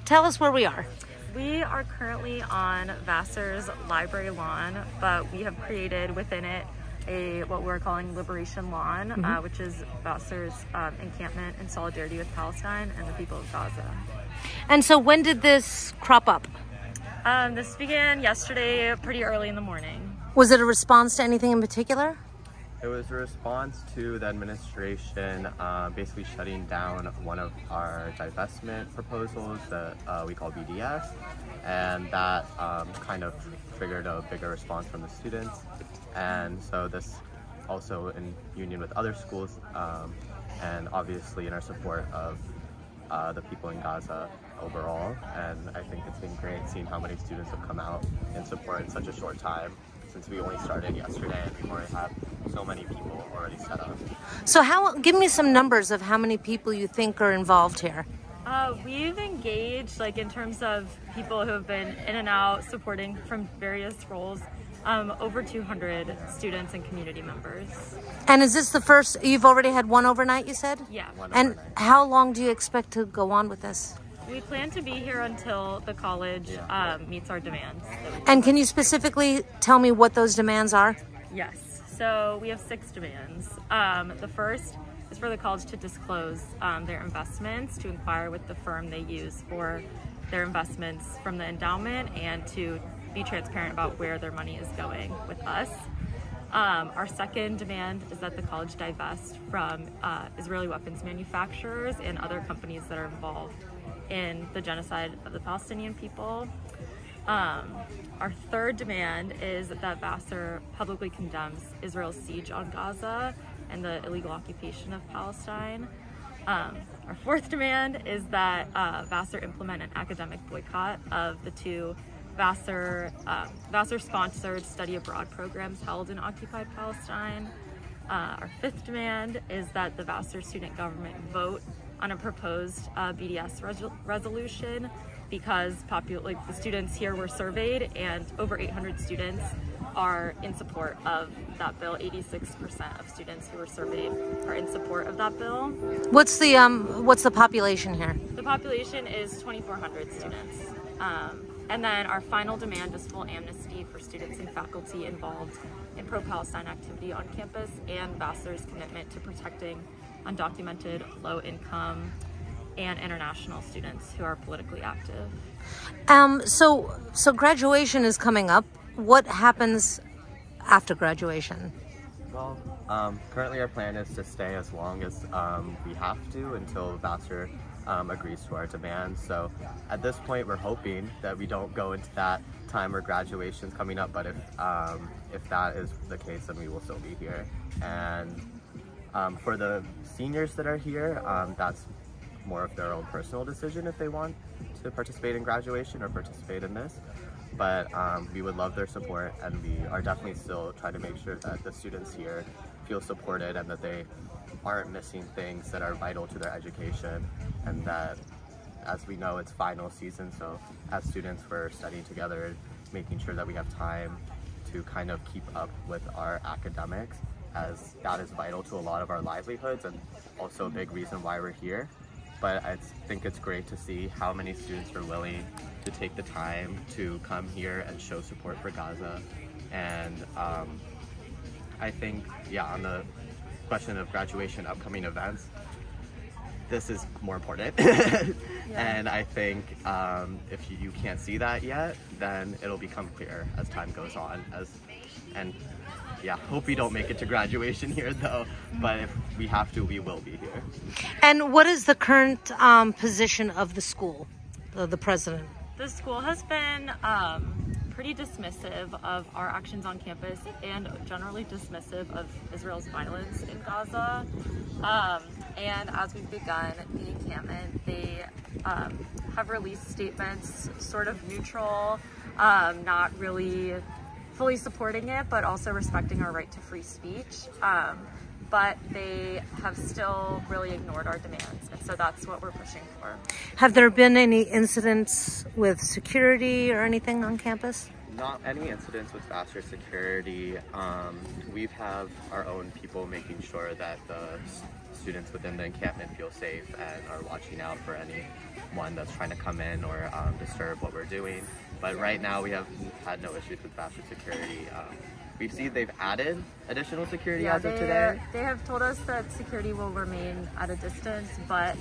tell us where we are. We are currently on Vassar's library lawn, but we have created within it what we're calling Liberation Lawn, which is Vassar's encampment in solidarity with Palestine and the people of Gaza. And so when did this crop up? This began yesterday, pretty early in the morning. Was it a response to anything in particular? It was a response to the administration basically shutting down one of our divestment proposals that we call BDS, and that kind of triggered a bigger response from the students. And so this also in union with other schools and obviously in our support of the people in Gaza overall. And I think it's been great seeing how many students have come out in support in such a short time, since we only started yesterday and we already have so many people already set up. So give me some numbers of how many people you think are involved here. We've engaged, like in terms of people who have been in and out supporting from various roles, over 200 students and community members. And is this the first, you've already had one overnight, you said? Yeah. And how long do you expect to go on with this? We plan to be here until the college meets our demands. And can you specifically tell me what those demands are? Yes, so we have 6 demands. The first is for the college to disclose their investments, to inquire with the firm they use for their investments from the endowment, and to be transparent about where their money is going with us. Our second demand is that the college divest from Israeli weapons manufacturers and other companies that are involved in the genocide of the Palestinian people. Our third demand is that Vassar publicly condemns Israel's siege on Gaza and the illegal occupation of Palestine. Our fourth demand is that Vassar implement an academic boycott of the 2 Vassar-sponsored study abroad programs held in occupied Palestine. Our fifth demand is that the Vassar student government vote on a proposed BDS resolution, because the students here were surveyed and over 800 students are in support of that bill. 86% of students who were surveyed are in support of that bill. What's the population here? The population is 2,400 students. And then our final demand is full amnesty for students and faculty involved in pro-Palestine activity on campus, and Vassar's commitment to protecting undocumented, low-income, and international students who are politically active. So graduation is coming up. What happens after graduation? Well, currently our plan is to stay as long as we have to until Vassar agrees to our demands. So at this point, we're hoping that we don't go into that time where graduation's coming up, but if that is the case, then we will still be here. And for the seniors that are here, that's more of their own personal decision if they want to participate in graduation or participate in this. But we would love their support, and we are definitely still trying to make sure that the students here feel supported and that they aren't missing things that are vital to their education, and that, as we know, it's final season, so as students we're studying together, making sure that we have time to kind of keep up with our academics, as that is vital to a lot of our livelihoods and also a big reason why we're here. But I think it's great to see how many students are willing to take the time to come here and show support for Gaza. And I think, yeah, on the question of graduation, upcoming events, this is more important. And I think if you can't see that yet, then it'll become clear as time goes on. And yeah, hope we don't make it to graduation here though, but if we have to, we will be here. And what is the current position of the school, the president? The school has been pretty dismissive of our actions on campus and generally dismissive of Israel's violence in Gaza. And as we've begun the encampment, they have released statements sort of neutral, not really fully supporting it, but also respecting our right to free speech. But they have still really ignored our demands, and so that's what we're pushing for. Have there been any incidents with security or anything on campus? Not any incidents with Vassar security. We have our own people making sure that the students within the encampment feel safe and are watching out for anyone that's trying to come in or disturb what we're doing. But right now we have had no issues with Vassar security. We've seen they've added additional security as of today. They have told us that security will remain at a distance, but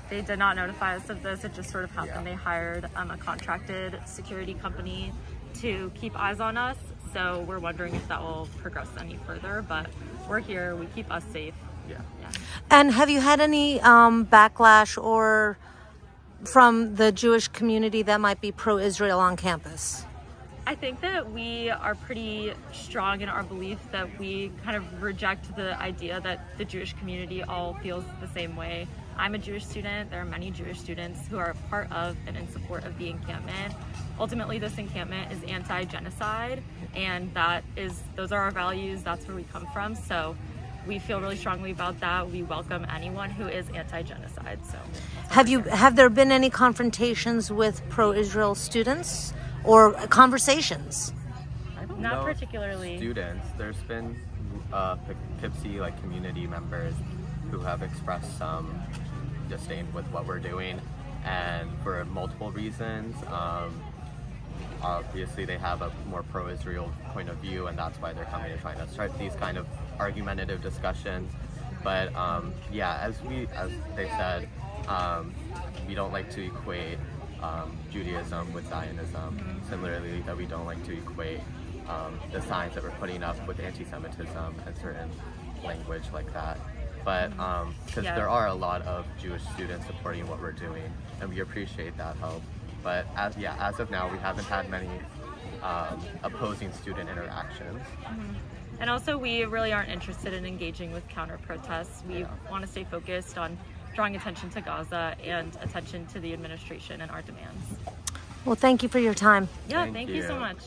they did not notify us of this. It just sort of happened. They hired a contracted security company to keep eyes on us. So we're wondering if that will progress any further, but we're here. We keep us safe. Yeah. And have you had any backlash or from the Jewish community that might be pro-Israel on campus? I think that we are pretty strong in our belief that we kind of reject the idea that the Jewish community all feels the same way. I'm a Jewish student. There are many Jewish students who are a part of and in support of the encampment. Ultimately, this encampment is anti-genocide, and those are our values. That's where we come from. So we feel really strongly about that. We welcome anyone who is anti-genocide. So have there been any confrontations with pro-Israel students or conversations? Not particularly. Students. There's been Poughkeepsie community members who have expressed some disdain with what we're doing, and for multiple reasons. Obviously they have a more pro-Israel point of view, and that's why they're coming and trying to start these kind of argumentative discussions. But yeah, as they said, we don't like to equate Judaism with Zionism. Similarly, that we don't like to equate the signs that we're putting up with anti-Semitism and certain language like that. But because there are a lot of Jewish students supporting what we're doing, and we appreciate that help. But as of now, we haven't had many opposing student interactions. And also, we really aren't interested in engaging with counter-protests. We want to stay focused on drawing attention to Gaza and attention to the administration and our demands. Well, thank you for your time. Yeah, thank you so much.